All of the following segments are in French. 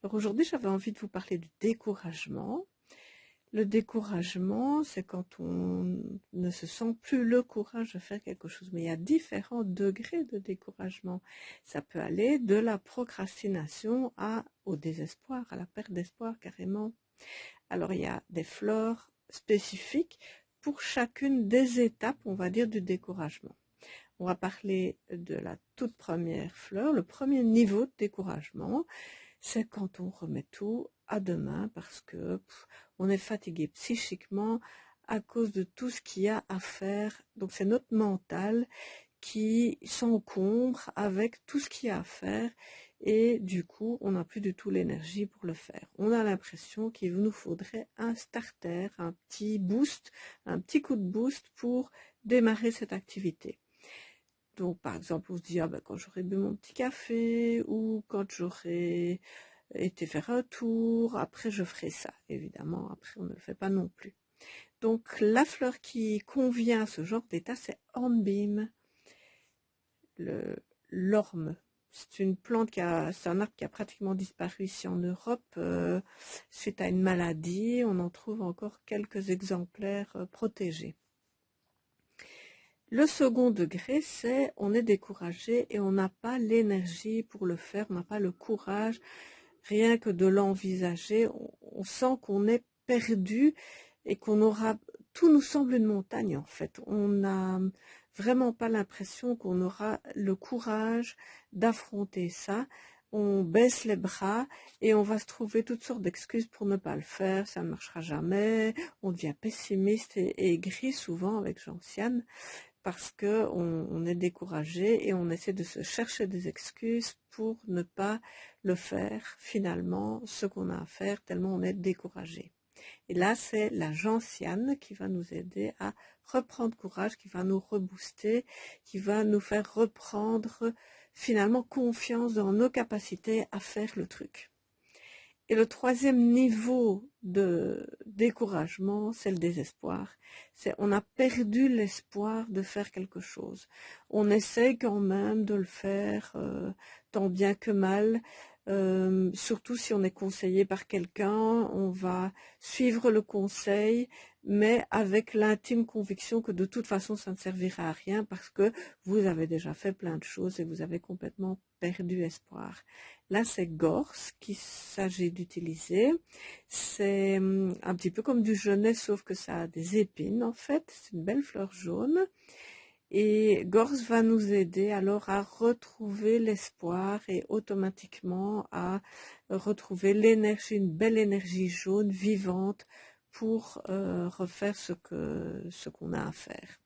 Alors aujourd'hui, j'avais envie de vous parler du découragement. Le découragement, c'est quand on ne se sent plus le courage de faire quelque chose. Mais il y a différents degrés de découragement. Ça peut aller de la procrastination au désespoir, à la perte d'espoir carrément. Alors il y a des fleurs spécifiques pour chacune des étapes, on va dire, du découragement. On va parler de la toute première fleur, le premier niveau de découragement. C'est quand on remet tout à demain parce que on est fatigué psychiquement à cause de tout ce qu'il y a à faire. Donc c'est notre mental qui s'encombre avec tout ce qu'il y a à faire et du coup on n'a plus du tout l'énergie pour le faire. On a l'impression qu'il nous faudrait un starter, un petit boost, un petit coup de boost pour démarrer cette activité. Donc, par exemple, on se dit, quand j'aurai bu mon petit café ou quand j'aurai été faire un tour, après je ferai ça. Évidemment, après on ne le fait pas non plus. Donc, la fleur qui convient à ce genre d'état, c'est hornbeam, l'orme. C'est une plante c'est un arbre qui a pratiquement disparu ici en Europe suite à une maladie. On en trouve encore quelques exemplaires protégés. Le second degré, c'est on est découragé et on n'a pas l'énergie pour le faire, on n'a pas le courage, rien que de l'envisager. On sent qu'on est perdu et tout nous semble une montagne en fait. On n'a vraiment pas l'impression qu'on aura le courage d'affronter ça. On baisse les bras et on va se trouver toutes sortes d'excuses pour ne pas le faire. Ça ne marchera jamais. On devient pessimiste et aigri souvent avec Gentiane, parce qu'on est découragé et on essaie de se chercher des excuses pour ne pas le faire finalement ce qu'on a à faire tellement on est découragé. Et là, c'est la gentiane qui va nous aider à reprendre courage, qui va nous rebooster, qui va nous faire reprendre finalement confiance dans nos capacités à faire le truc. Et le troisième niveau de découragement, c'est le désespoir. On a perdu l'espoir de faire quelque chose. On essaie quand même de le faire tant bien que mal. Surtout si on est conseillé par quelqu'un, on va suivre le conseil, mais avec l'intime conviction que de toute façon ça ne servira à rien parce que vous avez déjà fait plein de choses et vous avez complètement perdu espoir. Là, c'est gorse qu'il s'agit d'utiliser. C'est un petit peu comme du genêt, sauf que ça a des épines en fait. C'est une belle fleur jaune. Et gorse va nous aider alors à retrouver l'espoir et automatiquement à retrouver l'énergie, une belle énergie jaune, vivante, pour refaire ce qu'on a à faire.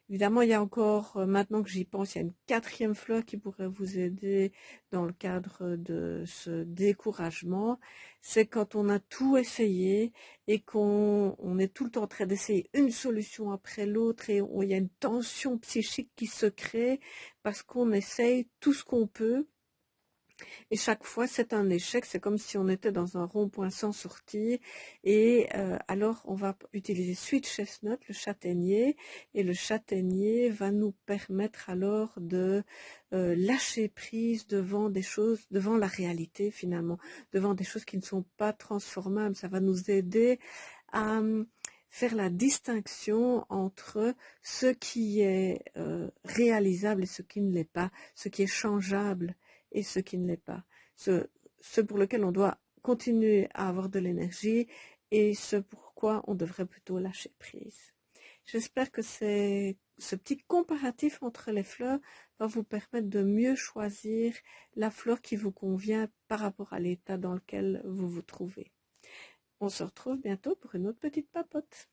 Évidemment, il y a encore, maintenant que j'y pense, il y a une quatrième fleur qui pourrait vous aider dans le cadre de ce découragement. C'est quand on a tout essayé et qu'on est tout le temps en train d'essayer une solution après l'autre et il y a une tension psychique qui se crée parce qu'on essaye tout ce qu'on peut. Et chaque fois, c'est un échec. C'est comme si on était dans un rond-point sans sortie. Et alors, on va utiliser Sweet Chestnut, le châtaignier. Et le châtaignier va nous permettre alors de lâcher prise devant des choses, devant la réalité finalement, devant des choses qui ne sont pas transformables. Ça va nous aider à faire la distinction entre ce qui est réalisable et ce qui ne l'est pas, ce qui est changeable et ce qui ne l'est pas, ce pour lequel on doit continuer à avoir de l'énergie et ce pourquoi on devrait plutôt lâcher prise. J'espère que ce petit comparatif entre les fleurs va vous permettre de mieux choisir la fleur qui vous convient par rapport à l'état dans lequel vous vous trouvez. On se retrouve bientôt pour une autre petite papote.